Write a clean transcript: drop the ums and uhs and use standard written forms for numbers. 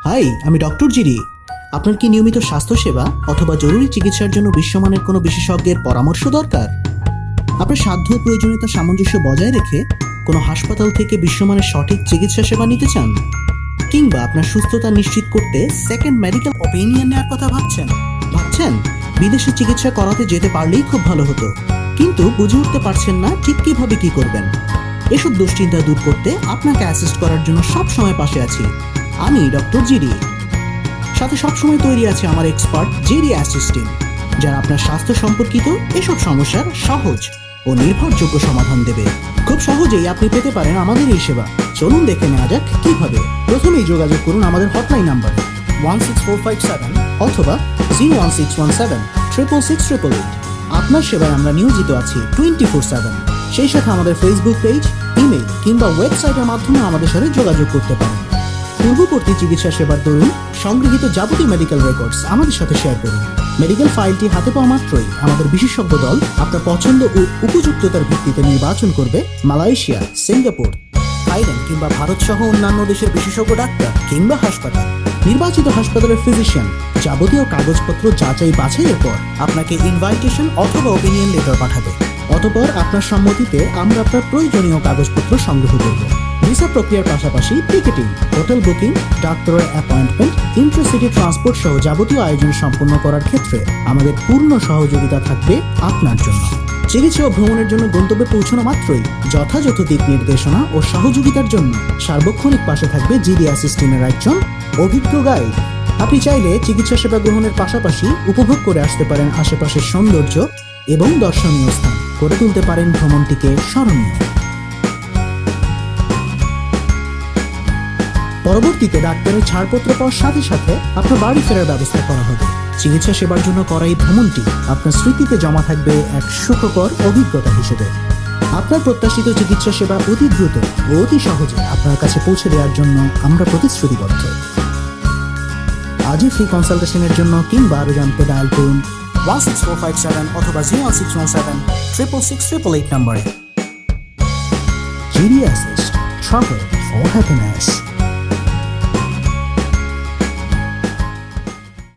High, আমি doctor জিরি। আপনার কি নিয়মিত স্বাস্থ্যসেবা অথবা জরুরি চিকিৎসার জন্য বিশ্বমানের কোনো বিশেষজ্ঞের পরামর্শ দরকার? আপনার সাধ্য ও প্রয়োজনীয়তা সামঞ্জস্য বজায় রেখে কোনো হাসপাতাল থেকে বিশ্বমানের সঠিক চিকিৎসা সেবা নিতে চান? কিংবা আপনার সুস্থতা নিশ্চিত করতে সেকেন্ড মেডিকেল ওপিনিয়ন নেওয়ার কথা ভাবছেন বিদেশে চিকিৎসা করাতে যেতে পারলেই খুব ভালো হতো, কিন্তু বুঝে উঠতে পারছেন না ঠিক কিভাবে কি করবেন। এসব দুশ্চিন্তা দূর করতে আপনাকে অ্যাসিস্ট করার জন্য সব সময় পাশে আছি আমি, ডক্টর জিরি। সাথে সবসময় তৈরি আছে আমার এক্সপার্ট জেরি অ্যাসিস্ট্যান্ট, যারা আপনার স্বাস্থ্য সম্পর্কিত এসব সমস্যার সহজ ও নির্ভরযোগ্য সমাধান দেবে। খুব সহজেই আপনি পেতে পারেন আমাদের এই সেবা। চলুন দেখে নেওয়া যাক কিভাবে। প্রথমেই যোগাযোগ করুন আমাদের হটলাইন নাম্বার 16457 অথবা 01617 66688। আপনার সেবায় আমরা নিয়োজিত আছি 24/7। সেই সাথে আমাদের ফেসবুক পেজ, ইমেল কিংবা ওয়েবসাইটের মাধ্যমে আমাদের সাথে যোগাযোগ করতে পারেন। পূর্ববর্তী চিকিৎসা সেবার দরুন সংগৃহীত যাবতীয় মেডিকেল রেকর্ডস আমাদের সাথে শেয়ার করুন। মেডিকেল ফাইলটি হাতে পাওয়া মাত্রই আমাদের বিশেষজ্ঞ দল আপনার পছন্দ ও উপযুক্ততার ভিত্তিতে নির্বাচন করবে মালয়েশিয়া, সিঙ্গাপুর, থাইল্যান্ড কিংবা ভারত সহ অন্যান্য দেশের বিশেষজ্ঞ ডাক্তার কিংবা হাসপাতাল। নির্বাচিত হাসপাতালের ফিজিশিয়ান যাবতীয় কাগজপত্র যাচাই বাছাইয়ের পর আপনাকে ইনভাইটেশন অথবা ওপিনিয়ন লেটার পাঠাবে। অতঃপর আপনার সম্মতিতে আমরা আপনার প্রয়োজনীয় কাগজপত্র সংগ্রহ করব। ভিসা প্রক্রিয়ার পাশাপাশি টিকেটিং, হোটেল বুকিং, ডাক্তারের অ্যাপয়েন্টমেন্ট, ইন্টারসিটি ট্রান্সপোর্ট সহ যাবতীয় আয়োজন সম্পন্ন করার ক্ষেত্রে আমাদের পূর্ণ সহযোগিতা থাকবে আপনার জন্য। চিকিৎসা ও ভ্রমণের জন্য গন্তব্যে পৌঁছানো মাত্রই যথাযথ দিক নির্দেশনা ও সহযোগিতার জন্য সার্বক্ষণিক পাশে থাকবে জিডি অ্যাসিস্ট্যান্টের একজন অভিজ্ঞ গাইড। আপনি চাইলে চিকিৎসা সেবা গ্রহণের পাশাপাশি উপভোগ করে আসতে পারেন আশেপাশের সৌন্দর্য এবং দর্শনীয় স্থান, করে তুলতে পারেন ভ্রমণটিকে স্মরণীয়। পরবর্তীতে ডাক্তারের ছাড়পত্র পাওয়ার সাথে সাথে আপনার বাড়ি ফেরার ব্যবস্থা করা হবে। চিকিৎসা সেবার জন্য করা এই ভ্রমণটি আপনার স্মৃতিতে জমা থাকবে এক সুখকর অভিজ্ঞতা হিসেবে। আপনার প্রত্যাশিত চিকিৎসা সেবা অতি দ্রুত ও অতি সহজে আপনার কাছে পৌঁছে দেওয়ার জন্য আমরা প্রতিশ্রুতিবদ্ধ। আজই ফ্রি কনসালটেশনের জন্য কিংবা আরও জানতে ডায়াল করুন 16457 অথবা 01617 66688 নম্বরে। GD assist, travel for happiness.